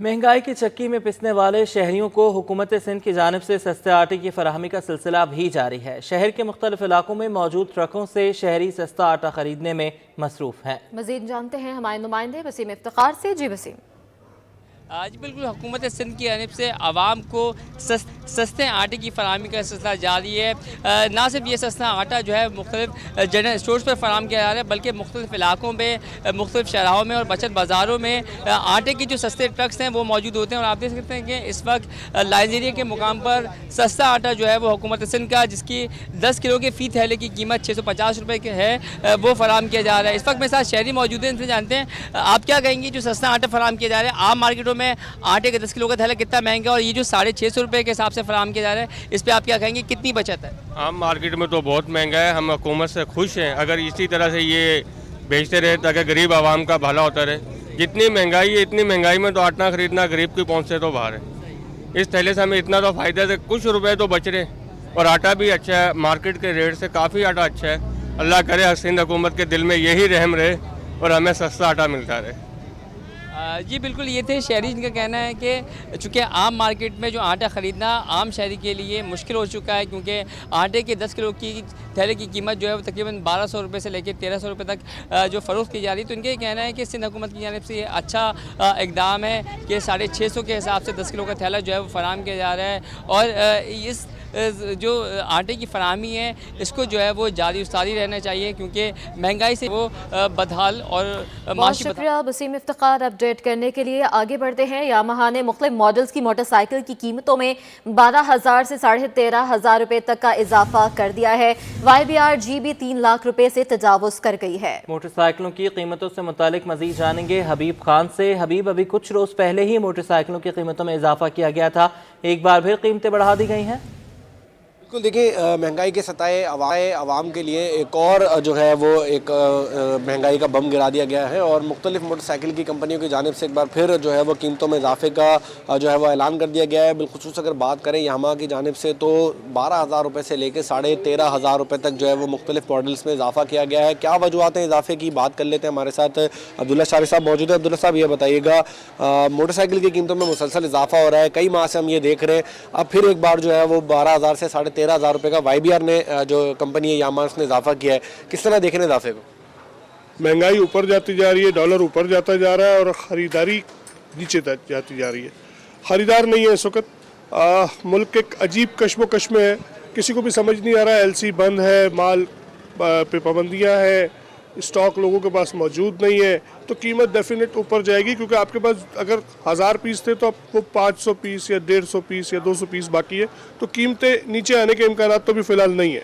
महंगाई की चक्की में पिसने वाले शहरियों को हुकूमत सिंध की जानिब से सस्ते आटे की फराहमी का सिलसिला भी जारी है। शहर के मुख्तलिफ इलाकों में मौजूद ट्रकों से शहरी सस्ता आटा खरीदने में मसरूफ हैं। मजीद जानते हैं हमारे नुमाइंदे वसीम इफ्तिखार से। जी वसीम। आज बिल्कुल हुकूमत सिंध की जानिब से आवाम को सस्ते आटे की फराहमी का सिलसिला जारी है। ना सिर्फ ये सस्ता आटा जो है मुख्तलिफ जनरल स्टोर्स पर फराहम किया जा रहा है, बल्कि मुख्तलिफ इलाकों में, मुख्तलिफ शहरों में और बचत बाज़ारों में आटे के जो सस्ते ट्रक्स हैं वो मौजूद होते हैं। और आप देख सकते हैं कि इस वक्त लाइजेरिया के मुकाम पर सस्ता आटा जो है वो हुकूमत सिंध का, जिसकी 10 किलो के फ़ी थैले की कीमत 650 रुपये की है, वो फराहम किया जा रहा है। इस वक्त मेरे साथ शहरी मौजूद हैं, इनसे जानते हैं आप क्या कहेंगे जो सस्ता आटा फराहम किया जा रहा है। आम मार्केटों में आटे का 10 किलो का थैला कितना महंगा है और ये जो 650 रुपये के हिसाब से फराहम किया जा रहा है, इस पे आप क्या कहेंगे, कितनी बचत है? आम मार्केट में तो बहुत महंगा है। हम हुकूमत से खुश हैं, अगर इसी तरह से ये बेचते रहे ताकि गरीब आवाम का भला होता रहे। जितनी महंगाई है, इतनी महंगाई में तो आटा खरीदना गरीब की पहुंच से तो बाहर है। इस थैले से हमें इतना तो फ़ायदा है, कुछ रुपए तो बच रहे और आटा भी अच्छा है, मार्केट के रेट से काफ़ी आटा अच्छा है। अल्लाह करे सिंध हुकूमत के दिल में यही रहम रहे और हमें सस्ता आटा मिलता रहे। जी बिल्कुल, ये थे शहरी जिनका कहना है कि चूँकि आम मार्केट में जो आटा ख़रीदना आम शहरी के लिए मुश्किल हो चुका है, क्योंकि आटे के 10 किलो की थैले की कीमत जो है वो तकरीबन 1200 रुपये से लेकर 1300 रुपये तक जो फ़रोख्त की जा रही है। तो इनका ये कहना है कि सिंध हुकूमत की जानिब से ये अच्छा इक़दाम है कि 650 के हिसाब से 10 किलो का थैला जो है वो फराहम किया जा रहा है। और इस जो आटे की फराहमी है इसको जो है वो जारी उस्तारी रहना चाहिए, क्योंकि महंगाई से वो बदहाल और बहुत शुक्रिया वसीम इफ्तिखार अपडेट करने के लिए। आगे बढ़ते हैं। यामाहा ने मुख्तलिफ मॉडल्स की मोटरसाइकिल की कीमतों में 12,000 से 13,500 रुपये तक का इजाफा कर दिया है। YBR G भी 3 लाख रुपए से तजावुज कर गई है। मोटरसाइकिलों की कीमतों से मुतालिक मजीद जानेंगे हबीब खान से। हबीब, अभी कुछ रोज पहले ही मोटरसाइकिलों की कीमतों में इजाफा किया गया था, एक बार फिर कीमतें बढ़ा दी गई हैं। बिल्कुल, देखिए महंगाई के सताए आवाम के लिए एक और जो है वो एक महंगाई का बम गिरा दिया गया है और मुख्तलिफ मोटरसाइकिल की कंपनियों की जानिब से एक बार फिर जो है वो कीमतों में इजाफे का जो है वो ऐलान कर दिया गया है। बिलखुसूस अगर बात करें यामाहा की जानिब से तो 12,000 रुपये से लेकर 13,500 रुपये तक जो है वो मुख्तलिफ मॉडल्स में इजाफा किया गया है। क्या वजूहत हैं इजाफे की, बात कर लेते हैं। हमारे साथ अब्दुल्ला शारी साहब मौजूद है। अब्दुल्ला साहब, ये बताइएगा, मोटरसाइकिल की कीमतों में मुसलसल इजाफा हो रहा है, कई माह से हम ये देख रहे हैं, अब फिर एक बार जो है वो 12,000 से 13,500 रुपये का YBR ने जो कंपनी है यामाहा उसने इजाफा किया है। किस तरह देखें इजाफे को? महंगाई ऊपर जाती जा रही है, डॉलर ऊपर जाता जा रहा है और ख़रीदारी नीचे जाती जा रही है। ख़रीदार नहीं है इस वक्त। मुल्क एक अजीब कश्मोकश में है, किसी को भी समझ नहीं आ रहा है। LC बंद है, माल पे पाबंदियाँ हैं, स्टॉक लोगों के पास मौजूद नहीं है, तो कीमत डेफिनेट ऊपर जाएगी, क्योंकि आपके पास अगर 1000 पीस थे तो आपको 500 पीस या 150 पीस या 200 पीस बाकी है, तो कीमतें नीचे आने के इम्कान तो भी फ़िलहाल नहीं है।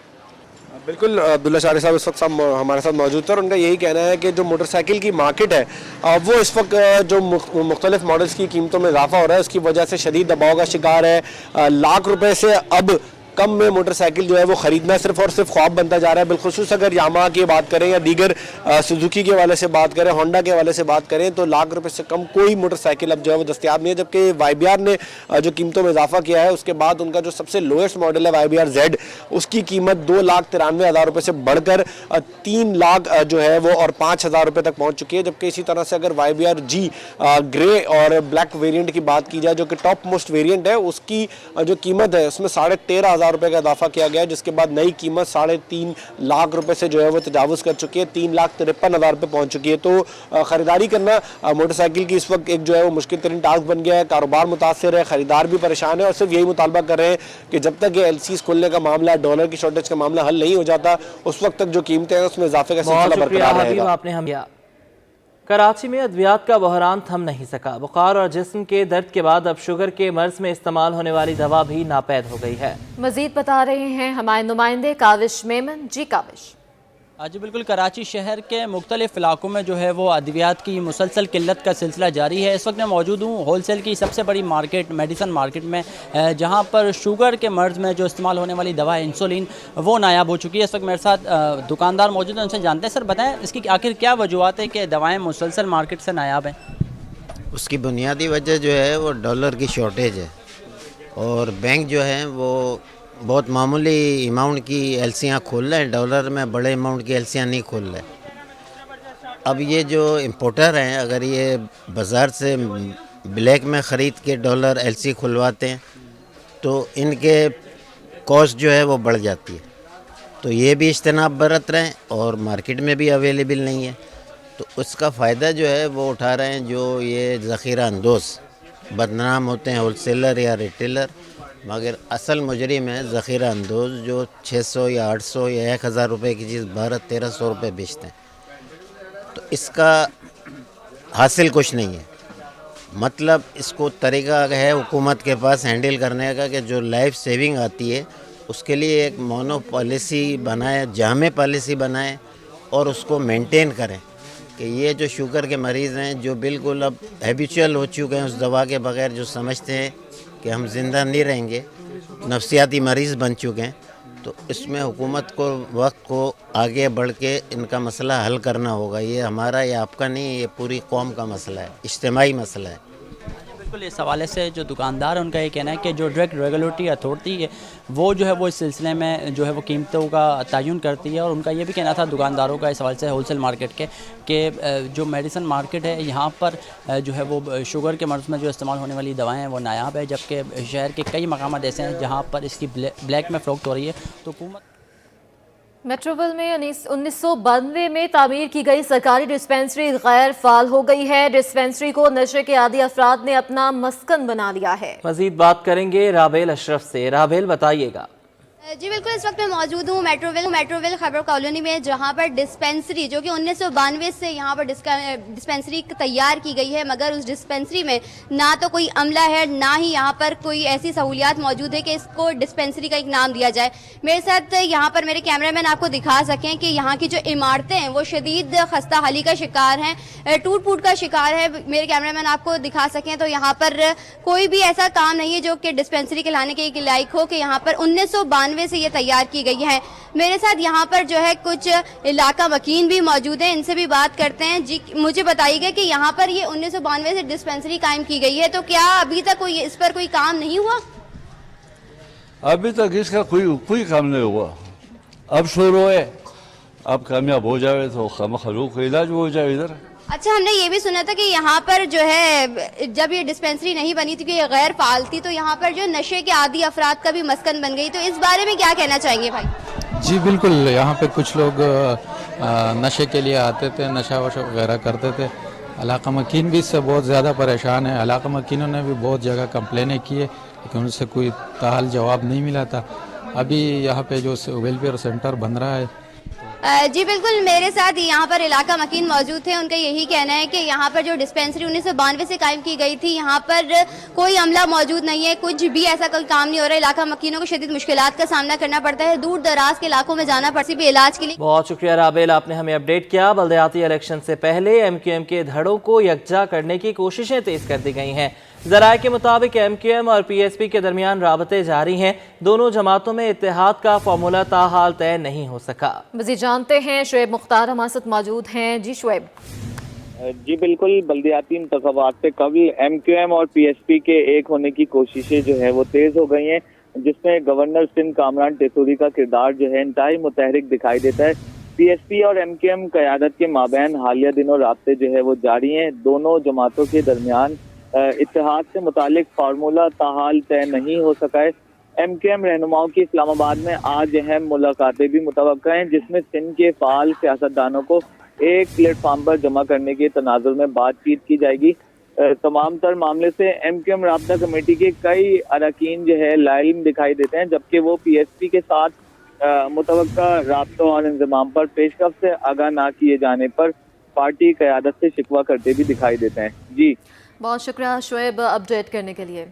बिल्कुल, अब्दुल्ला शारी साहब इस वक्त हमारे साथ मौजूद थे और उनका यही कहना है कि जो मोटरसाइकिल की मार्केट है वो इस वक्त जो मुख्तलिफ मॉडल्स की कीमतों में इजाफा हो रहा है उसकी वजह से शदीद दबाव का शिकार है। लाख रुपए से अब कम में मोटरसाइकिल जो है वो ख़रीदना सिर्फ और सिर्फ ख्वाब बनता जा रहा है। बिलखुसूस अगर यामाहा की बात करें या दीगर सुजुकी के वाले से बात करें, होंडा के वाले से बात करें, तो लाख रुपए से कम कोई मोटरसाइकिल अब जो है वो दस्तियाब नहीं है। जबकि YBR ने जो कीमतों में इजाफा किया है उसके बाद उनका जो सबसे लोएस्ट मॉडल है YBR Z, उसकी कीमत 2,93,000 रुपये से बढ़कर 3 लाख जो है वो और 5,000 रुपये तक पहुँच चुकी है। जबकि इसी तरह से अगर YBR G ग्रे और ब्लैक वेरियंट की बात की जाए, जो कि टॉप मोस्ट वेरियंट है, उसकी जो कीमत है उसमें 13,500 रुपये का इजाफा किया गया है, जिसके बाद नई कीमत 3.5 लाख रुपए से जो है वो तजावुज कर चुकी है, 3,53,000 रुपये पहुंच चुकी है। तो खरीदारी करना मोटरसाइकिल की इस वक्त एक जो है वो मुश्किल तरीन टास्क बन गया है। कारोबार मुतासर है, खरीदार भी परेशान है और सिर्फ यही मुतालबा कर रहे हैं कि जब तक ये LCs खुलने का मामला, डॉलर की शॉर्टेज का मामला हल नहीं हो जाता, उस वक्त तक जो कीमतें हैं उसमें इजाफे का सिलसिला बरकरार रहेगा। कराची में अद्वियात का बहरान थम नहीं सका। बुखार और जिस्म के दर्द के बाद अब शुगर के मर्ज में इस्तेमाल होने वाली दवा भी नापैद हो गई है। मजीद बता रहे हैं हमारे नुमाइंदे काविश मेमन। जी काविश। जी बिल्कुल, कराची शहर के मुख्तलिफ इलाकों में जो है वो अद्वियात की मुसलसल किल्लत का सिलसिला जारी है। इस वक्त मैं मौजूद हूँ होल सेल की सबसे बड़ी मार्केट, मेडिसन मार्केट में, जहाँ पर शुगर के मर्ज़ में जो इस्तेमाल होने वाली दवा इंसुलिन वो नायाब हो चुकी है। इस वक्त मेरे साथ दुकानदार मौजूद हैं, उनसे जानते हैं। सर बताएँ, इसकी आखिर क्या वजूहत है कि दवाएँ मुसलसल मार्केट से नायाब हैं? उसकी बुनियादी वजह जो है वो डॉलर की शॉर्टेज है और बैंक जो है वो बहुत मामूली अमाउंट की LCयाँ खोल रहे हैं, डॉलर में बड़े अमाउंट की LCयाँ नहीं खोल रहे। अब ये जो इम्पोर्टर हैं, अगर ये बाज़ार से ब्लैक में ख़रीद के डॉलर एलसी खुलवाते हैं तो इनके कॉस्ट जो है वो बढ़ जाती है। तो ये भी इज्तनाब बरत रहे हैं और मार्केट में भी अवेलेबल नहीं है, तो उसका फ़ायदा जो है वो उठा रहे हैं जो ये ज़ख़ीरा अंदोज़ बदनाम होते हैं, होलसेलर या रिटेलर, मगर असल मुजरिम है ज़ख़ीरा अंदोज़ जो 600 या 800 या 1000 रुपये की चीज़ 1200-1300 रुपये बेचते हैं। तो इसका हासिल कुछ नहीं है, मतलब इसको तरीका है हुकूमत के पास हैंडल करने का कि जो लाइफ सेविंग आती है उसके लिए एक मोनो पॉलिसी बनाए, जामे पॉलिसी बनाए और उसको मेंटेन करें कि ये जो शुगर के मरीज़ हैं जो बिल्कुल अब हैबिचुअल हो चुके हैं उस दवा के बगैर, जो समझते हैं कि हम ज़िंदा नहीं रहेंगे, नफसियाती मरीज़ बन चुके हैं, तो इसमें हुकूमत को वक्त को आगे बढ़ के इनका मसला हल करना होगा। ये हमारा या आपका नहीं, ये पूरी कौम का मसला है, इज्तिमाई मसला है। बिल्कुल, इस हवाले से जो दुकानदार हैं उनका ये कहना है कि जो डायरेक्ट रेगुलेटरी अथॉरिटी है वो जो है वो इस सिलसिले में जो है वो कीमतों का तयन करती है। और उनका ये भी कहना था दुकानदारों का इस हवाले से होलसेल मार्केट के कि जो मेडिसिन मार्केट है यहाँ पर जो है वो शुगर के मर्ज़ में जो इस्तेमाल होने वाली दवाएँ हैं वो नायाब है, जबकि शहर के कई मकामात ऐसे हैं जहाँ पर इसकी ब्लैक में फ़रोख्त हो रही है। तो हुकूमत मेट्रोविल में 1992 में तामीर की गई सरकारी डिस्पेंसरी गैर फाल हो गई है। डिस्पेंसरी को नशे के आदी अफराद ने अपना मस्कन बना लिया है। मजीद बात करेंगे राबेल अशरफ से। राबेल, बताइएगा। जी बिल्कुल, इस वक्त मैं मौजूद हूँ मेट्रोविल खैबर कॉलोनी में, जहाँ पर डिस्पेंसरी जो कि 1992 से यहाँ पर डिस्पेंसरी तैयार की गई है, मगर उस डिस्पेंसरी में ना तो कोई अमला है, ना ही यहाँ पर कोई ऐसी सहूलियात मौजूद है कि इसको डिस्पेंसरी का एक नाम दिया जाए। मेरे साथ यहाँ पर मेरे कैमरामैन आपको दिखा सकें कि यहाँ की जो इमारतें हैं वो शदीद खस्ता हाली का शिकार हैं, टूट फूट का शिकार है। मेरे कैमरामैन आपको दिखा सकें तो यहाँ पर कोई भी ऐसा काम नहीं है जो कि डिस्पेंसरी के लाने के लायक हो, कि यहाँ पर 1992 से ये तैयार की गई है। मेरे साथ यहाँ पर जो है कुछ इलाका वकील भी मौजूद हैं, इनसे भी बात करते हैं। जी, मुझे बताइएगा कि यहाँ पर ये 1992 से डिस्पेंसरी कायम की गई है, तो क्या अभी तक कोई इस पर कोई काम नहीं हुआ? अभी तक इसका कोई काम नहीं हुआ, अब शुरू है, अब कामयाब हो जाए तो खामखलूक का इलाज हो जाए इधर। अच्छा, हमने ये भी सुना था कि यहाँ पर जो है जब ये डिस्पेंसरी नहीं बनी थी कि ये गैर फाल थी, तो यहाँ पर जो नशे के आदी अफराद का भी मस्कन बन गई, तो इस बारे में क्या कहना चाहेंगे भाई? जी बिल्कुल, यहाँ पे कुछ लोग नशे के लिए आते थे, नशा वशा वगैरह करते थे। इलाका मकीन भी इससे बहुत ज़्यादा परेशान है। इलाका मकीनों ने भी बहुत जगह कंप्लेनें की है, लेकिन उनसे कोई ताहाल जवाब नहीं मिला था। अभी यहाँ पे जो वेलफेयर सेंटर बन रहा है। जी बिल्कुल, मेरे साथ यहाँ पर इलाका मकीन मौजूद थे, उनका यही कहना है कि यहाँ पर जो डिस्पेंसरी 1992 से कायम की गई थी, यहाँ पर कोई अमला मौजूद नहीं है, कुछ भी ऐसा कोई काम नहीं हो रहा है। इलाका मकीनों को शदीद मुश्किलात का सामना करना पड़ता है, दूर दराज के इलाकों में जाना पड़ती भी इलाज के लिए। बहुत शुक्रिया राबेल, आपने हमें अपडेट किया। बल्दियाती इलेक्शन से पहले MQM के धड़ों को यकजा करने की कोशिशें तेज कर दी गई हैं। ज़राए के मुताबिक MQM और PSP के दरमियान राबते जारी हैं। दोनों जमातों में इत्तेहाद का फार्मूला ताहाल तय नहीं हो सका। मज़ीद जानते हैं, शुएब मुख्तार हमारे साथ मौजूद हैं। जी शुएब। जी बिल्कुल, बल्दियाती इंतखाबात से कबल MQM और PSP के एक होने की कोशिशें जो है वो तेज हो गई हैं, जिसमें गवर्नर सिंध कामरान टेसूरी का किरदार जो है इंतहाई मुतहरिक दिखाई देता है। PSP और MQM क़यादत के माबैन हालिया दिनों राब्ते जो है वो जारी हैं। दोनों जमातों के दरमियान इत्तेहाद से मुतालिक फार्मूला ताहाल तय नहीं हो सका है। MQM रहनुमाओं की इस्लामाबाद में आज अहम मुलाकातें भी मुतवक्का हैं, जिसमें सिंध के फाल सियासतदानों को एक प्लेटफार्म पर जमा करने के तनाजुर में बातचीत की जाएगी। तमाम तर मामले से MQM राब्ता कमेटी के कई अरकान जो है लाइम दिखाई देते हैं, जबकि वो PSP के साथ मुतवक्का राब्तों और इंतजाम पर पेशकश से आगाह ना किए जाने पर पार्टी क़यादत से शिकवा करते भी दिखाई देते हैं। जी बहुत शुक्रिया शुएब अपडेट करने के लिए।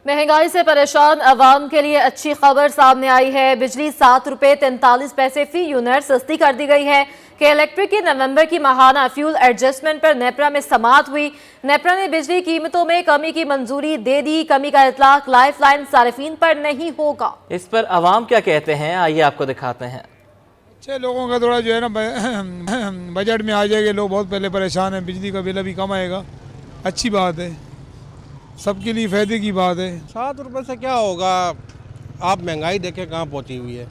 महंगाई से परेशान अवाम के लिए अच्छी खबर सामने आई है। बिजली 7 रुपये 43 पैसे फी यूनिट सस्ती कर दी गई है कि इलेक्ट्रिक की नवंबर की माहाना फ्यूल एडजस्टमेंट पर नेपरा में समाअत हुई। नेपरा ने बिजली कीमतों में कमी की मंजूरी दे दी। कमी का इतलाक लाइफ लाइन सारिफीन पर नहीं होगा। इस पर अवाम क्या कहते हैं, आइए आपको दिखाते हैं। अच्छे लोगों का थोड़ा जो है ना बजट में आ जाएगा। लोग बहुत पहले परेशान हैं, बिजली का बिल अभी कम आएगा, अच्छी बात है, सबके लिए फ़ायदे की बात है। 7 रुपये से क्या होगा, आप महंगाई देखें कहाँ पहुँची हुई है।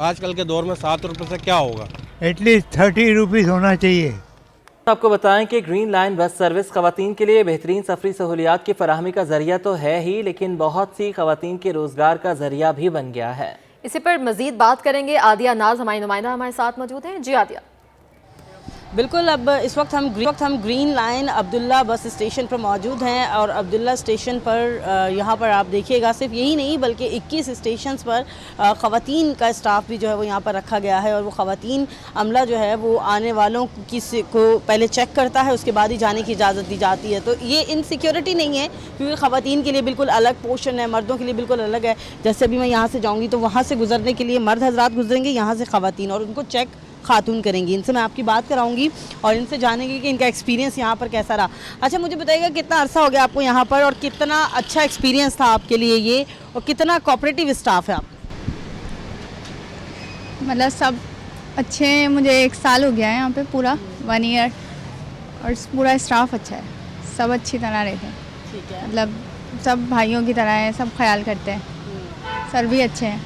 आजकल के दौर में 7 रुपये से क्या होगा। एटलीस्ट 30 रुपीज़ होना चाहिए। आपको बताएं कि ग्रीन लाइन बस सर्विस खवातीन के लिए बेहतरीन सफरी सहूलियात की फराहमी का जरिया तो है ही, लेकिन बहुत सी खवातीन के रोजगार का जरिया भी बन गया है। इसी पर मजीद बात करेंगे। आदिया नाज हमारी नुमाइंदा हमारे साथ मौजूद हैं। जी आदिया। बिल्कुल, अब इस वक्त हम green line Abdullah bus station पर मौजूद हैं और अब्दुल्ला स्टेशन पर यहाँ पर आप देखिएगा सिर्फ यही नहीं बल्कि 21 स्टेशंस पर ख़वातीन का स्टाफ भी जो है वो यहाँ पर रखा गया है और वो ख़वातीन अमला जो है वो आने वालों को पहले चेक करता है, उसके बाद ही जाने की इजाज़त दी जाती है। तो ये इनसिक्योरिटी नहीं है क्योंकि ख़वातीन के लिए बिल्कुल अलग पोर्शन है, मर्दों के लिए बिल्कुल अलग है। जैसे अभी मैं यहाँ से जाऊँगी तो वहाँ से गुजरने के लिए मर्द हजरात गुजरेंगे, यहाँ से ख़वातीन, और उनको चेक खातून करेंगी। इनसे मैं आपकी बात कराऊंगी और इनसे जानेंगे कि इनका एक्सपीरियंस यहाँ पर कैसा रहा। अच्छा, मुझे बताइएगा कितना अरसा हो गया आपको यहाँ पर और कितना अच्छा एक्सपीरियंस था आपके लिए ये, और कितना कोऑपरेटिव स्टाफ है आप? मतलब सब अच्छे हैं। मुझे 1 साल हो गया है यहाँ पे, पूरा 1 ईयर, और पूरा स्टाफ अच्छा है, सब अच्छी तरह रहते हैं। ठीक है, मतलब सब भाइयों की तरह है, सब ख्याल करते हैं, सर भी अच्छे हैं।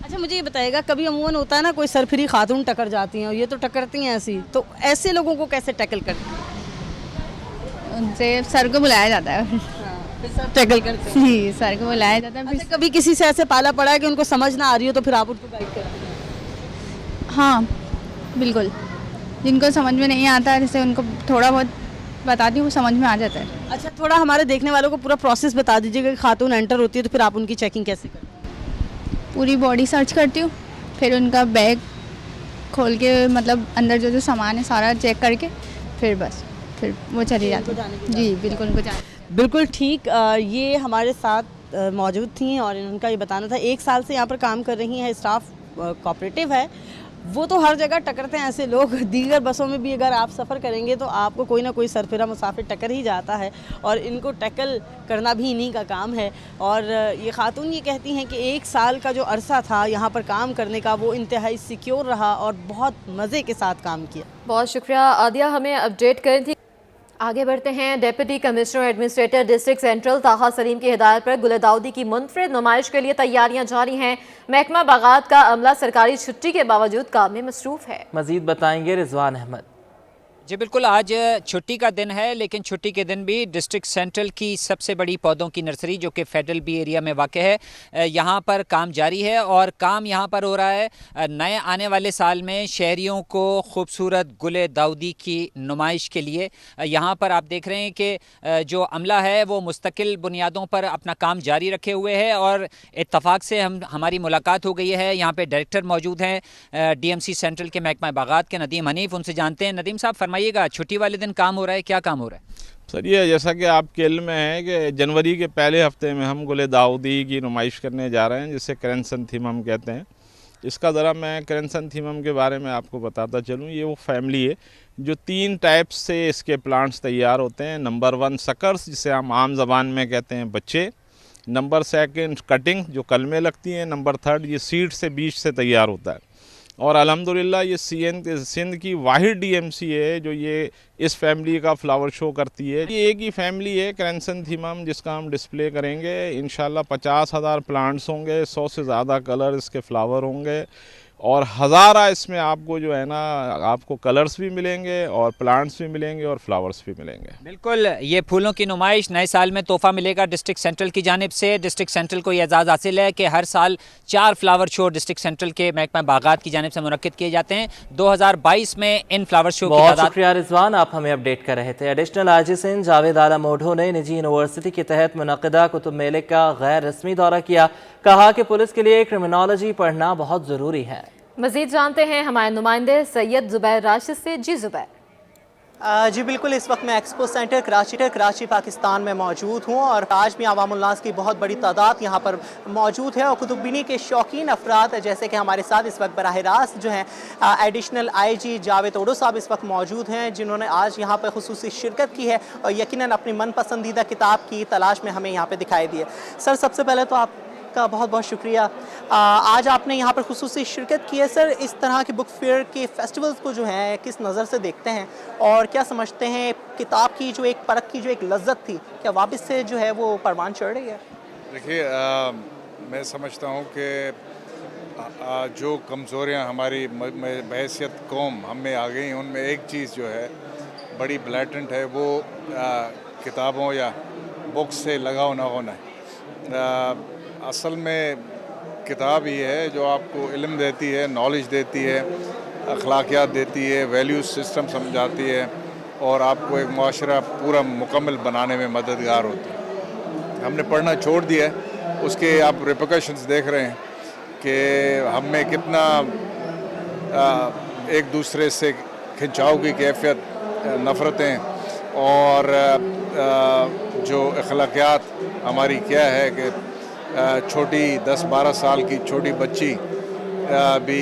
अच्छा, मुझे ये बताइएगा कभी अमूमन होता है ना कोई सरफिरी खातून टकर जाती हैं और ये तो टकरती हैं ऐसी, तो ऐसे लोगों को कैसे टैकल करते हैं? उनसे सर को बुलाया जाता है, फिर सर टैकल करते हैं? जी, सर को बुलाया जाता है। अच्छा, कभी किसी से ऐसे पाला पड़ा है कि उनको समझ ना आ रही हो तो फिर आप उनको गाइड करते हैं? हाँ बिल्कुल, जिनको समझ में नहीं आता जैसे उनको थोड़ा बहुत बताती हूँ, वो समझ में आ जाता है। अच्छा, थोड़ा हमारे देखने वालों को पूरा प्रोसेस बता दीजिएगा कि खातून एंटर होती है तो फिर आप उनकी चेकिंग कैसे करते हैं? पूरी बॉडी सर्च करती हूँ, फिर उनका बैग खोल के मतलब अंदर जो सामान है सारा चेक करके फिर फिर वो चली जाती है। जी बिल्कुल, उनको जाने। बिल्कुल ठीक। ये हमारे साथ मौजूद थी और इनका ये बताना था 1 साल से यहाँ पर काम कर रही हैं, स्टाफ कोऑपरेटिव है। वो तो हर जगह टकरते हैं ऐसे लोग, दीगर बसों में भी अगर आप सफ़र करेंगे तो आपको कोई ना कोई सरफिरा मुसाफिर टकर ही जाता है और इनको टैकल करना भी इन्हीं का काम है। और ये खातून ये कहती हैं कि 1 साल का जो अरसा था यहाँ पर काम करने का वो इंतहाई सिक्योर रहा और बहुत मज़े के साथ काम किया। बहुत शुक्रिया आदिया, हमें अपडेट करें थी। आगे बढ़ते हैं। Deputy commissioner administrator district central ताहा सलीम की हिदायत पर गुल दाऊदी की मुनफरिद नुमाइश के लिए तैयारियां जारी हैं। महकमा बागात का अमला सरकारी छुट्टी के बावजूद काम में मसरूफ है। मजीद बताएंगे रिजवान अहमद। जी बिल्कुल, आज छुट्टी का दिन है, लेकिन छुट्टी के दिन भी डिस्ट्रिक्ट सेंट्रल की सबसे बड़ी पौधों की नर्सरी जो कि फेडरल बी एरिया में वाक़ है, यहाँ पर काम जारी है और काम यहाँ पर हो रहा है नए आने वाले साल में शहरियों को खूबसूरत गुले दाऊदी की नुमाइश के लिए। यहाँ पर आप देख रहे हैं कि जो अमला है वो मुस्तकिल बुनियादों पर अपना काम जारी रखे हुए है और इत्तफाक से हमारी मुलाकात हो गई है। यहाँ पर डायरेक्टर मौजूद हैं DMC सेंट्रल के महकमा बागात के, नदीम हनीफ, उनसे जानते हैं। नदीम साहब, फरमाइएगा, छुट्टी वाले दिन काम हो रहा है, क्या काम हो रहा है? सर, ये जैसा कि आपके इल्म में है कि जनवरी के पहले हफ्ते में हम गुले दाऊदी की नुमाइश करने जा रहे हैं, जिसे क्रेन्सनथीमम कहते हैं। इसका ज़रा मैं क्रेन्सनथीमम के बारे में आपको बताता चलूँ। ये वो फैमिली है जो 3 टाइप्स से इसके प्लांट्स तैयार होते हैं। नंबर 1 सकर्स, जिसे हम आम ज़बान में कहते हैं बच्चे। नंबर 2 कटिंग, जो कल में लगती हैं। नंबर 3 ये सीड से, बीज से तैयार होता है। और अल्हम्दुलिल्लाह ये सिंध की वाहिद DMC है जो ये इस फैमिली का फ्लावर शो करती है। ये एक ही फैमिली है क्रेन्सनथीमम, जिसका हम डिस्प्ले करेंगे। इंशाल्लाह 50,000 प्लांट्स होंगे, 100 से ज़्यादा कलर इसके फ्लावर होंगे और हज़ारा इसमें आपको जो है ना, आपको कलर्स भी मिलेंगे और प्लांट्स भी मिलेंगे और फ्लावर्स भी मिलेंगे। बिल्कुल, ये फूलों की नुमाइश नए साल में तोहफा मिलेगा डिस्ट्रिक्ट सेंट्रल की जानिब से। डिस्ट्रिक्ट सेंट्रल को ये एजाज़ हासिल है कि हर साल 4 फ्लावर शो डिस्ट्रिक्ट सेंट्रल के महकमा बागात की जानिब से मुनक्किद किए जाते हैं। 2022 में इन फ्लावर शो की बहुत तादाद। शुक्रिया रिजवान, आप हमें अपडेट कर रहे थे। एडिशनल IG सिंध जावेद आला मोढो ने निजी यूनिवर्सिटी के तहत मुनक्किदा कुतुब मेले का गैर रस्मी दौरा किया। कहा कि पुलिस के लिए क्रिमिनोलॉजी पढ़ना बहुत ज़रूरी है। मजीद जानते हैं हमारे नुमाइंदे सैयद जुबैर राशिद से। जी जुबैर। जी बिल्कुल, इस वक्त मैं एक्सपो सेंटर कराची पाकिस्तान में मौजूद हूँ और आज भी अवामुल नास की बहुत बड़ी तादाद यहाँ पर मौजूद है और कुतुबीनी के शौकीन अफराद जैसे कि हमारे साथ इस वक्त बराह रास्त जो हैं एडिशनल IG जावेद ओडो साहब इस वक्त मौजूद हैं, जिन्होंने आज यहाँ पर खुसूसी शिरकत की है और यकीनन अपनी मन पसंदीदा किताब की तलाश में हमें यहाँ पर दिखाई दी है। सर, सबसे पहले तो आपका बहुत बहुत शुक्रिया। आज आपने यहाँ पर खुसूसी शिरकत की है। सर, इस तरह के बुक फेयर के फेस्टिवल्स को जो है किस नज़र से देखते हैं और क्या समझते हैं किताब की जो एक परख की जो एक लज्जत थी, क्या वापस से जो है वो परवान चढ़ रही है? देखिए, मैं समझता हूँ कि जो कमज़ोरियाँ हमारी बहैसियत कौम हम में आ गई, उनमें एक चीज़ जो है बड़ी ब्लैटेंट है वो किताबों या बुक्स से लगाव ना होना है। असल में किताब ये है जो आपको इल्म देती है, नॉलेज देती है, अखलाकियात देती है, वैल्यूज सिस्टम समझाती है और आपको एक मुआशरा पूरा मुकम्मल बनाने में मददगार होती है। हमने पढ़ना छोड़ दिया है, उसके आप रिपरकशंस देख रहे हैं कि हम में कितना एक दूसरे से खिंचाव की कैफियत, नफ़रतें और जो अखलाकियात हमारी क्या है कि छोटी 10-12 साल की छोटी बच्ची भी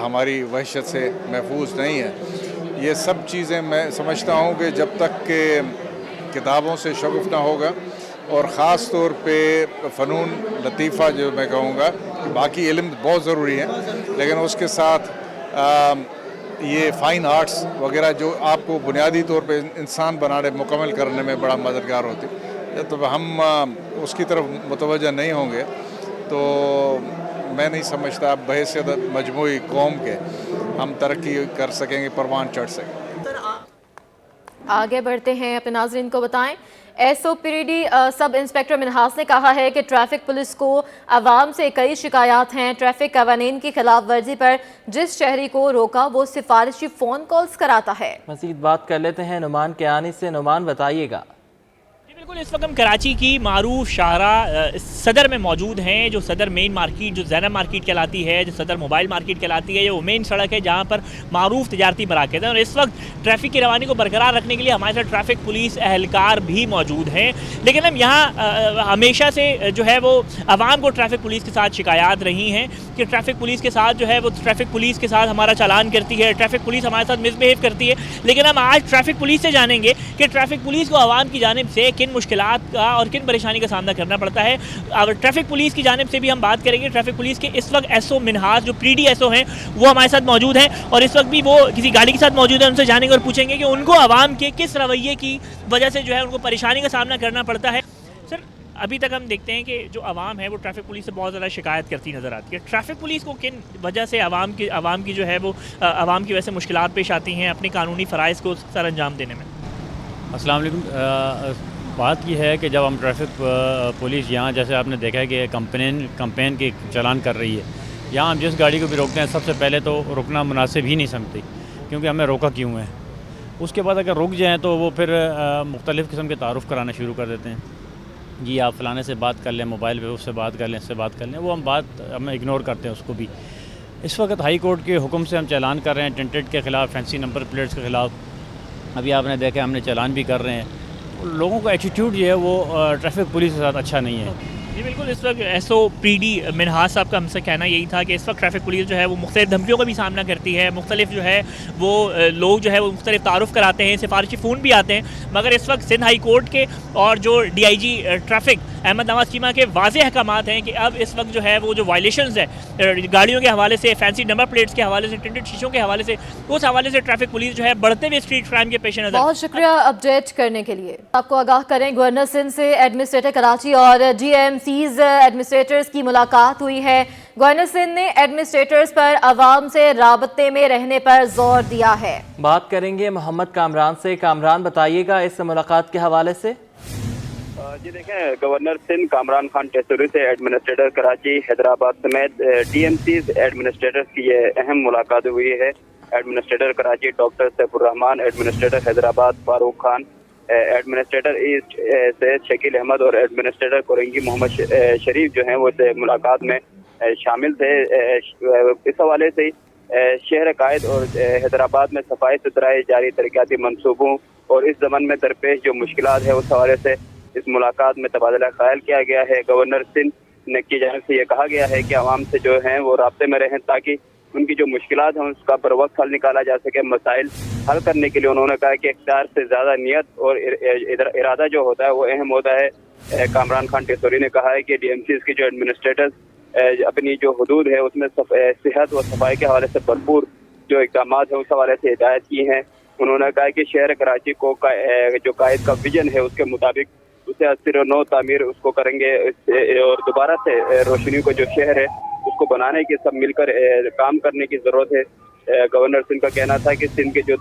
हमारी वहशत से महफूज नहीं है। ये सब चीज़ें मैं समझता हूँ कि जब तक के किताबों से शगुफ़ ना होगा और ख़ास तौर पे फ़नून लतीफ़ा जो मैं कहूँगा, बाकी इल्म बहुत ज़रूरी है लेकिन उसके साथ ये फ़ाइन आर्ट्स वगैरह जो आपको बुनियादी तौर पे इंसान बनाने मुकम्मल करने में बड़ा मददगार होती है। तो हम उसकी तरफ मुतवज्जह नहीं होंगे तो मैं नहीं समझता बहैसियत मजमूई कौम के हम तरक्की कर सकेंगे, परवान चढ़ सकेंगे। आगे बढ़ते हैं, अपने नाज़रीन को बताएं। एसओपीडी सब इंस्पेक्टर मिनहास ने कहा है कि ट्रैफिक पुलिस को आवाम से कई शिकायत हैं। ट्रैफिक कवानीन की खिलाफ वर्जी पर जिस शहरी को रोका वो सिफारिशी फ़ोन कॉल्स कराता है। मज़ीद बात कर लेते हैं नुमान के आने से। नुमान बताइएगा। बिल्कुल, इस वक्त हम कराची की मारूफ शाहरा सदर में मौजूद हैं, जो सदर मेन मार्केट, जो ज़ैनब मार्केट कहलाती है, जो सदर मोबाइल मार्केट कहलाती है, ये वो मेन सड़क है जहाँ पर मारूफ तिजारती मराकज़ हैं। और इस वक्त ट्रैफिक की रवानी को बरकरार रखने के लिए हमारे साथ ट्रैफिक पुलिस एहलकार भी मौजूद हैं। लेकिन हम यहाँ हमेशा से जो है वो आवाम को ट्रैफिक पुलिस के साथ शिकायत रही हैं कि ट्रैफिक पुलिस के साथ जो है वो ट्रैफिक पुलिस के साथ हमारा चालान करती है, ट्रैफिक पुलिस हमारे साथ मिसबिहेव करती है। लेकिन हम आज ट्रैफिक पुलिस से जानेंगे कि ट्रैफिक पुलिस को आवाम की जानिब से किन मुश्किलात का और किन परेशानी का सामना करना पड़ता है। अब ट्रैफिक पुलिस की जानिब से भी हम बात करेंगे। ट्रैफिक पुलिस के इस वक्त एसओ मिनहास, जो पीडी एसओ हैं, वो हमारे साथ मौजूद हैं और इस वक्त भी वो किसी गाड़ी के साथ मौजूद है। उनसे जानेंगे और पूछेंगे कि उनको आवाम के किस रवैये की वजह से जो है उनको परेशानी का सामना करना पड़ता है। सर, अभी तक हम देखते हैं कि जो आवाम है वो ट्रैफिक पुलिस से बहुत ज़्यादा शिकायत करती नज़र आती है। ट्रैफिक पुलिस को किन वजह से आवाम की जो है वो आवाम की वजह से मुश्किलात पेश आती हैं अपने कानूनी फ़राइज़ को सर अंजाम देने में? अस्सलाम वालेकुम। बात यह है कि जब हम ट्रैफिक पुलिस यहाँ, जैसे आपने देखा है कि कंपेन की चालान कर रही है, यहाँ हम जिस गाड़ी को भी रोकते हैं सबसे पहले तो रुकना मुनासिब ही नहीं समझती, क्योंकि हमें रोका क्यों है। उसके बाद अगर रुक जाएँ तो वो फिर मुख्तलिफ़ किस्म के तारुफ़ कराना शुरू कर देते हैं। जी आप फ़लाने से बात कर लें, मोबाइल पे उससे बात कर लें, इससे बात कर लें, वो हम इग्नोर करते हैं उसको भी। इस वक्त हाई कोर्ट के हुक्म से हम चालान कर रहे हैं टिंटेड के ख़िलाफ़, फैंसी नंबर प्लेट्स के ख़िलाफ़। अभी आपने देखा हमने चालान भी कर रहे हैं। लोगों का एटीट्यूड जो है वो ट्रैफिक पुलिस के साथ अच्छा नहीं है। जी बिल्कुल, इस वक्त एसओपीडी मिनहास साहब का हमसे कहना यही था कि इस वक्त ट्रैफिक पुलिस जो है वो मुख्तलिफ धमकियों का भी सामना करती है। मुख्तलिफ जो है वो लोग जो है वो मुख्तलिफ तारुफ कराते हैं, सिफारिशी फ़ोन भी आते हैं। मगर इस वक्त सिंध हाई कोर्ट के और जो DIG ट्रैफिक अहमद नवाज चीमा के वाज़े अहकामात हैं कि अब इस वक्त जो है वो जो वायलेशंस है गाड़ियों के हवाले से, फैंसी नंबर प्लेट्स के हवाले से, टिंटेड शीशों के हवाले से, उस हवाले से ट्रैफिक पुलिस जो है बढ़ते हुए स्ट्रीट क्राइम के पेश नज़र। बहुत शुक्रिया अपडेट करने के लिए। आपको आगाह करें, गवर्नर सिंध से एडमिनिस्ट्रेटर कराची और GMCs एडमिनिस्ट्रेटर्स की मुलाकात हुई है। गवर्नर सिंध ने एडमिनिस्ट्रेटर्स पर आवाम से राबते में रहने पर जोर दिया है। बात करेंगे मोहम्मद कामरान से। कामरान, बताइएगा इस मुलाकात के हवाले से। जी देखें, गवर्नर सिंध कामरान खान टेसोरी से एडमिनिस्ट्रेटर कराची, हैदराबाद समेत DMCs एडमिनिस्ट्रेटर्स की ये अहम मुलाकात हुई है। Administrator Karachi doctor Saifurrahman, administrator Hyderabad Farooq Khan, administrator East Syed Shakeel Ahmed और एडमिनिस्ट्रेटर कोरंगी मोहम्मद शरीफ जो हैं वो इस मुलाकात में शामिल थे। इस हवाले से शहर कायद और हैदराबाद में सफाई सुथराई, जारी तरक्याती मनसूबों और इस ज़मन में दरपेश जो मुश्किलात है उस हवाले से इस मुलाकात में तबादला ख्याल किया गया है। गवर्नर सिंध ने की जानिब से ये कहा गया है कि आवाम से जो हैं वो राब्ते में रहें ताकि उनकी जो मुश्किलात हैं उसका बर वक्त हल निकाला जा सके। मसाइल हल करने के लिए उन्होंने कहा कि इख्तियार से ज़्यादा नियत और इरादा जो होता है वो अहम होता है। कामरान खान टेसोरी ने कहा है कि DMCs की जो एडमिनिस्ट्रेटर्स अपनी जो हदूद है उसमें सेहत व सफाई के हवाले से भरपूर जो इक़दाम है उस हवाले से हिदायत की हैं। उन्होंने कहा कि शहर कराची को जो कायद का विजन है उसके मुताबिक उसे 89 तामीर उसको करेंगे और दोबारा से रोशनी को जो शहर है उसको बनाने की सब मिलकर काम करने की ज़रूरत है। गवर्नर सिंध का कहना था कि सिंध के जो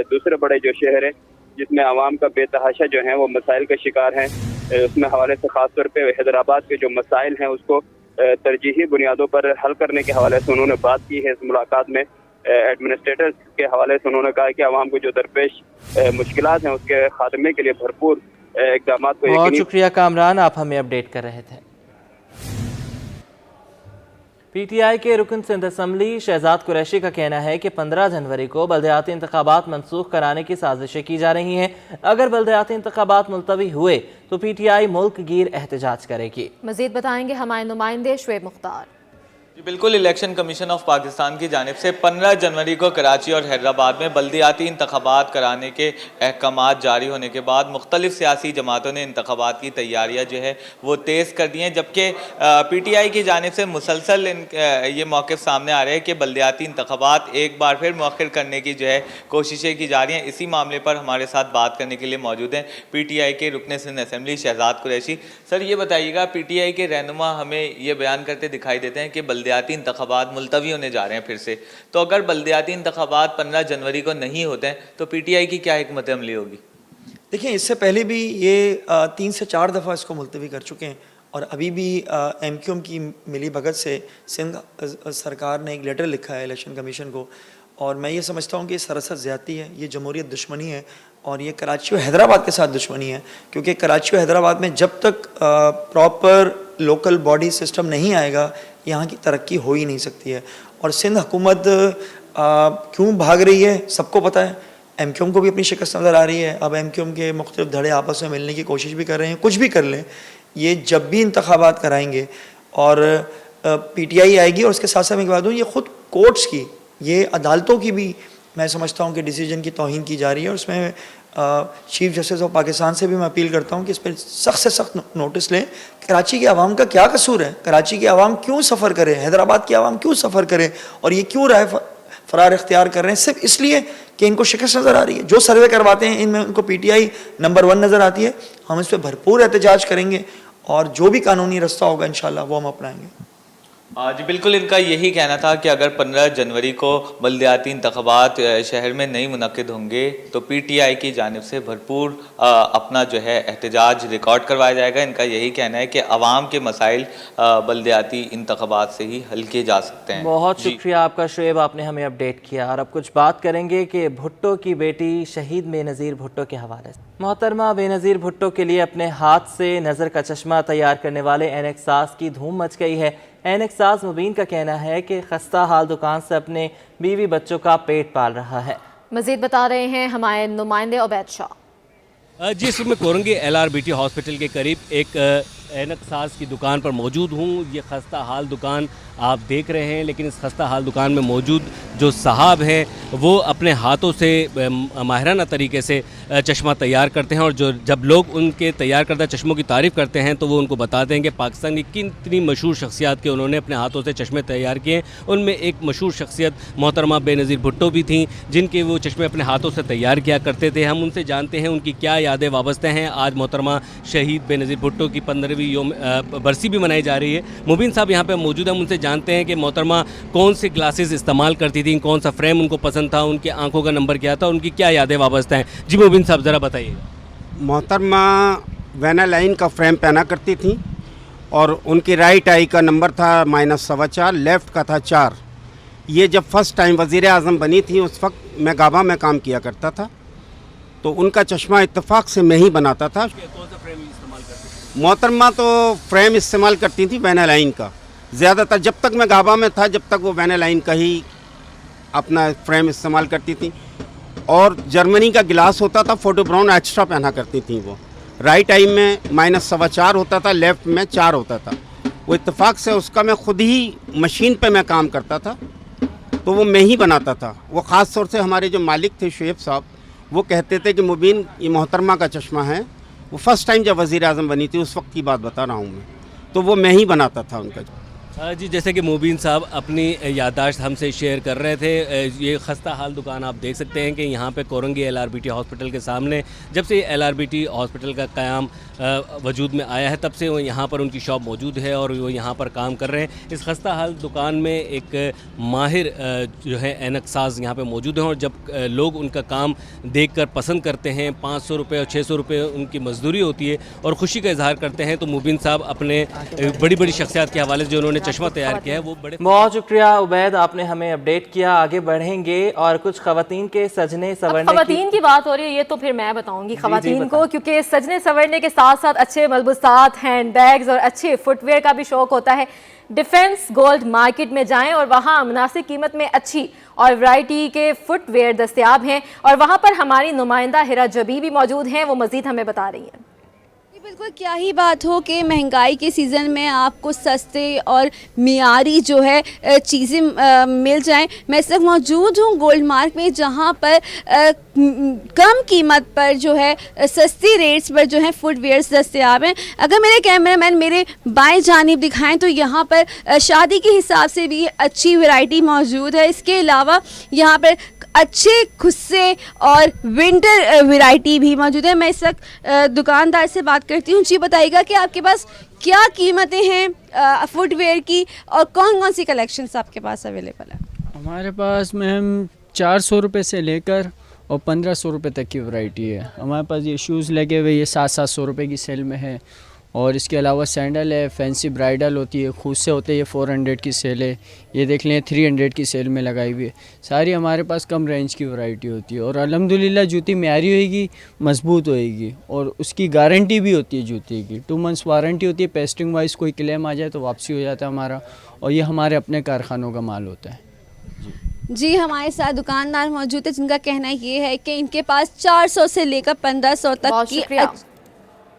दूसरे बड़े जो शहर हैं जिसमें आवाम का बेतहाशा जो है वो मसाइल का शिकार हैं, उसमें हवाले से ख़ास तौर पे हैदराबाद के जो मसाइल हैं उसको तरजीही बुनियादों पर हल करने के हवाले से उन्होंने बात की है। इस मुलाकात में एडमिनिस्ट्रेटर्स के हवाले से उन्होंने कहा कि आवाम को जो दरपेश मुश्किलात हैं उसके खात्मे के लिए भरपूर इक़दाम को बहुत शुक्रिया कामरान, आप हमें अपडेट कर रहे थे। पीटीआई के रुकन सिंध असम्बली शहजाद कुरैशी का कहना है कि 15 जनवरी को बल्दियाती इंतखाबात मनसूख कराने की साजिशें की जा रही हैं। अगर बल्दियाती इंतखाबात मुलतवी हुए तो पीटीआई मुल्क गिर एहतजाज करेगी। मजीद बताएंगे हमारे नुमाइंदे शुएब मुख्तार। जी बिल्कुल, इलेक्शन कमीशन ऑफ पाकिस्तान की जानिब से 15 जनवरी को कराची और हैदराबाद में बल्दियाती इंतखाबात कराने के अहकामात जारी होने के बाद मुख्तलिफ सियासी जमातों ने इंतखाबात की तैयारियां जो है वो तेज़ कर दी हैं, जबकि पीटीआई की जानिब से मुसलसल ये मौक़िफ़ सामने आ रहे हैं कि बल्दियाती इंतखाबात एक बार फिर मुअख्खर करने की जो है कोशिशें की जा रही हैं। इसी मामले पर हमारे साथ बात करने के लिए मौजूद हैं पीटीआई के रुकन सिंध असम्बली शहजाद कुरैशी। सर ये बताइएगा, पीटीआई के रहनुमा हमें ये बयान करते दिखाई देते हैं कि बल्दियाती इंतखाबात मुलतवी होने जा रहे हैं फिर से, तो अगर बल्दियाती इंतखाबात 15 जनवरी को नहीं होते हैं तो पीटीआई की क्या हिकमत अमली होगी? देखिए, इससे पहले भी ये 3 से 4 दफ़ा इसको मुलतवी कर चुके हैं और अभी भी एमक्यूएम की मिली भगत से सिंध सरकार ने एक लेटर लिखा है इलेक्शन कमीशन को, और मैं ये समझता हूँ कि सरासर ज़्यादती है, ये जमहूरियत दुश्मनी है और ये कराची और हैदराबाद के साथ दुश्मनी है, क्योंकि कराची और हैदराबाद में जब तक प्रॉपर लोकल बॉडी सिस्टम नहीं आएगा यहाँ की तरक्की हो ही नहीं सकती है। और सिंध हुकूमत क्यों भाग रही है सबको पता है, एमक्यूएम को भी अपनी शिकस्त नज़र आ रही है। अब एमक्यूएम के मुख्तलिफ धड़े आपस में मिलने की कोशिश भी कर रहे हैं, कुछ भी कर लें, ये जब भी इंतखाबात कराएंगे और पीटीआई आएगी, और उसके साथ साथ मैं बता दूँ ये ख़ुद कोर्ट्स की, ये अदालतों की भी मैं समझता हूँ कि डिसीजन की तौहीन की जा रही है। और उसमें चीफ जस्टिस ऑफ पाकिस्तान से भी मैं अपील करता हूँ कि इस पर सख्त से सख्त नोटिस लें। कराची की आवाम का क्या कसूर है, कराची की आवाम क्यों सफ़र करे, हैदराबाद की आवाम क्यों सफ़र करे और ये क्यों राय फरार इख्तियार कर रहे हैं, सिर्फ इसलिए कि इनको शिकस्त नज़र आ रही है। जो सर्वे करवाते हैं इनमें उनको पीटीआई नंबर 1 नज़र आती है। हम इस पर भरपूर एहतजाज करेंगे और जो भी कानूनी रास्ता होगा इंशाल्लाह वो हम अपनाएंगे। जी बिल्कुल, इनका यही कहना था कि अगर 15 जनवरी को बल्दियाती इंतखाबात शहर में नहीं मुनक्किद होंगे तो पीटीआई की जानिब से भरपूर अपना जो है एहतजाज रिकॉर्ड करवाया जाएगा। इनका यही कहना है कि आवाम के मसाइल बल्दियाती इंतखाबात से ही हल किए जा सकते हैं। बहुत शुक्रिया आपका शुएब, आपने हमें अपडेट किया। और अब कुछ बात करेंगे कि भुट्टो की बेटी शहीद बेनज़ीर भुट्टो के हवाले से। मोहतरमा बेनज़ीर भुट्टो के लिए अपने हाथ से नज़र का चश्मा तैयार करने वाले ऐनक साज की धूम मच गई है। ऐनक साज मुबीन का कहना है कि खस्ता हाल दुकान से अपने बीवी बच्चों का पेट पाल रहा है। मजीद बता रहे हैं हमारे नुमाइंदे उबैद शाह। जी, इस वक्त कोरंगी LRBT हॉस्पिटल के करीब एक ऐनक साज की दुकान पर मौजूद हूँ। ये खस्ता हाल दुकान आप देख रहे हैं, लेकिन इस खस्ता हाल दुकान में मौजूद जो साहब हैं वो अपने हाथों से माहिराना तरीके से चश्मा तैयार करते हैं, और जो जब लोग उनके तैयार करदा चश्मों की तारीफ़ करते हैं तो वो उनको बताते हैं कि पाकिस्तान की कितनी मशहूर शख्सियात के उन्होंने अपने हाथों से चश्मे तैयार किए। उनमें एक मशहूर शख्सियत मोहतरमा बेनज़ीर भुट्टो भी थी, जिनके वो चश्मे अपने हाथों से तैयार किया करते थे। हम उनसे जानते हैं उनकी क्या यादें वाबस्ते हैं। आज मोहतरमा शहीद बेनज़ीर भुट्टो की 15वीं बरसी भी मनाई जा रही है। मुबीन साहब यहाँ पे मौजूद हैं, उनसे जानते हैं कि मोहतरमा कौन से ग्लासेस इस्तेमाल करती थी, कौन सा फ्रेम उनको पसंद था, उनकी आंखों का नंबर क्या था, उनकी क्या यादें वाबस्ता हैं। जी मुबीन साहब ज़रा बताइए। मोहतरमा वैना लाइन का फ्रेम पहना करती थी और उनकी राइट आई का नंबर था -4.25, लेफ़्ट का था 4। ये जब फर्स्ट टाइम वज़ीर आज़म बनी थी उस वक्त मैं गाबा में काम किया करता था, तो उनका चश्मा इत्तेफाक से मैं ही बनाता था। मोहतरमा तो फ्रेम इस्तेमाल करती थी वैना लाइन का ज़्यादातर, जब तक मैं गाबा में था जब तक वो वैना लाइन का ही अपना फ्रेम इस्तेमाल करती थी। और जर्मनी का गिलास होता था, फोटो ब्राउन एक्स्ट्रा पहना करती थी वो। राइट आई में -4.25 होता था, लेफ़्ट में 4 होता था। वो इत्तेफाक से उसका मैं ख़ुद ही मशीन पे मैं काम करता था, तो वो मैं ही बनाता था। वो ख़ास तौर से हमारे जो मालिक थे शुएब साहब, वो कहते थे कि मुबीन ये मोहतरमा का चश्मा है। वो फर्स्ट टाइम जब वज़ीर आज़म बनी थी उस वक्त की बात बता रहा हूँ मैं, तो वो मैं ही बनाता था उनका। जी, जैसे कि मुबीन साहब अपनी याददाश्त हमसे शेयर कर रहे थे, ये खस्ता हाल दुकान आप देख सकते हैं कि यहाँ पे कोरंगी LRBT हॉस्पिटल के सामने जब से LRBT हॉस्पिटल का क़याम वजूद में आया है तब से वो यहाँ पर उनकी शॉप मौजूद है और वो यहाँ पर काम कर रहे हैं। इस खस्ता हाल दुकान में एक माहिर जो है ऐनक साज यहाँ पे मौजूद हैं और जब लोग उनका काम देखकर पसंद करते हैं, 500 रुपये और 600 रुपये उनकी मजदूरी होती है और खुशी का इजहार करते हैं, तो मुबीन साहब अपने बड़ी बड़ी शख्सियात के हवाले से जो उन्होंने चश्मा तैयार किया है वो बड़े। बहुत शुक्रिया उबैद, आपने हमें अपडेट किया। आगे बढ़ेंगे और कुछ खवातीन के सजने सवरने खवातीन की बात हो रही है, ये तो फिर मैं बताऊंगी खवातीन को, क्योंकि सजने सवरने के साथ साथ अच्छे मलबूसात, हैंड बैग्स और अच्छे फुटवेयर का भी शौक होता है। डिफेंस गोल्ड मार्केट में जाएं और वहाँ मुनासिब कीमत में अच्छी और वैरायटी के फुटवेयर दस्तयाब हैं और वहाँ पर हमारी नुमाइंदा हिरा जबी भी मौजूद हैं, वो मज़ीद हमें बता रही हैं। बिल्कुल, क्या ही बात हो कि महंगाई के सीज़न में आपको सस्ते और मियारी जो है चीज़ें मिल जाएं। मैं इस वक्त मौजूद हूँ गोल्ड मार्क में, जहाँ पर कम कीमत पर जो है सस्ती रेट्स पर जो है फुटवेयर्स दस्तयाब हैं। अगर मेरे कैमरामैन मेरे बाएं जानिब दिखाएं तो यहाँ पर शादी के हिसाब से भी अच्छी वैरायटी मौजूद है। इसके अलावा यहाँ पर अच्छे खुस्से और विंटर वैरायटी भी मौजूद है। मैं इस वक्त दुकानदार से बात करती हूँ। जी बताइएगा कि आपके पास क्या कीमतें हैं फुटवेयर की और कौन कौन सी कलेक्शंस आपके पास अवेलेबल है? हमारे पास मैम 400 रुपये से लेकर और 1500 रुपये तक की वैरायटी है। हमारे पास ये शूज़ लगे हुए ये 700 रुपये की सेल में है और इसके अलावा सैंडल है, फैंसी ब्राइडल होती है, खुद से होते हैं, ये 400 की सेल है। ये देख लें 300 की सेल में लगाई हुई है। सारी हमारे पास कम रेंज की वैरायटी होती है और अल्हम्दुलिल्लाह जूती म्यारी होएगी, मजबूत होएगी और उसकी गारंटी भी होती है जूती की। 2 मंथ्स वारंटी होती है। पेस्टिंग वाइज कोई क्लेम आ जाए तो वापसी हो जाता है हमारा और ये हमारे अपने कारखानों का माल होता है। जी, हमारे साथ दुकानदार मौजूद है जिनका कहना ये है कि इनके पास 400 से लेकर 1500 तक की